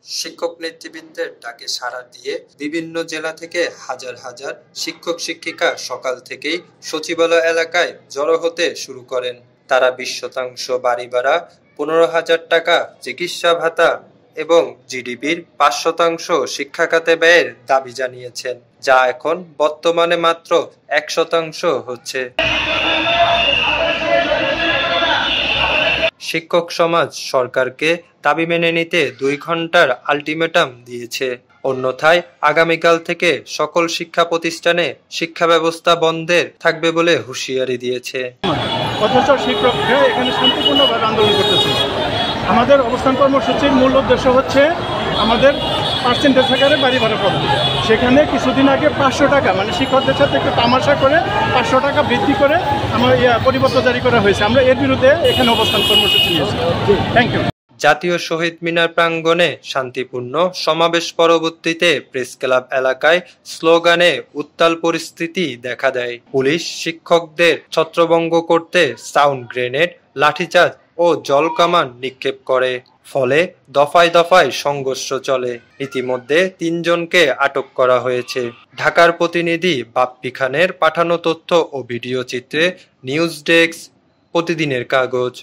শিক্ষক নেতৃবৃন্দের ডাকে সাড়া দিয়ে বিভিন্ন জেলা থেকে হাজার হাজার শিক্ষক শিক্ষিকা সকাল থেকেই সচিবালয় এলাকায় জড়ো হতে শুরু করেন। তারা 20% বাড়ি ভাড়া, 15,000 টাকা চিকিৎসা ভাতা এবং জিডিপির 5% শিক্ষা খাতে ব্যয়ের দাবি জানিয়েছেন, যা এখন বর্তমানে মাত্র 1% হচ্ছে। শিক্ষক সমাজ সরকারকে দাবি মেনে নিতে 2 ঘন্টার আলটিমেটাম দিয়েছে। অন্যথায় আগামীকাল থেকে সকল শিক্ষা প্রতিষ্ঠানে শিক্ষা ব্যবস্থা বন্ধের থাকবে বলে হুঁশিয়ারি দিয়েছে। অথচ শিক্ষকরা এখানে শান্তিপূর্ণভাবে আন্দোলন করতেছে। আমাদের অবস্থান কর্মসূচির মূল উদ্দেশ্য হচ্ছে আমাদের পার্সেন্টেজ আকারে বাড়ি ভাড়া পাবো। সেখানে কিছুদিন আগে 500 টাকা, মানে শিক্ষকদের সাথে একটু তামাশা করে 500 টাকা বৃদ্ধি করে আমার পরিপত্র জারি করা হয়েছে। আমরা এর বিরুদ্ধে এখানে অবস্থান কর্মসূচি নিয়েছি। Thank you. জাতীয় শহীদ মিনার প্রাঙ্গণে শান্তিপূর্ণ সমাবেশ পরবর্তীতে প্রেস ক্লাব এলাকায় স্লোগানে উত্তাল পরিস্থিতি দেখা দেয়। পুলিশ শিক্ষকদের ছত্রভঙ্গ করতে সাউন্ড গ্রেনেড, লাঠিচার্জ ও জলকামান নিক্ষেপ করে। ফলে দফায় দফায় সংঘর্ষ চলে। ইতিমধ্যে 3 জনকে আটক করা হয়েছে। ঢাকার প্রতিনিধি বাপ্পি খানের পাঠানো তথ্য ও ভিডিও চিত্রে নিউজ ডেস্ক, প্রতিদিনের কাগজ।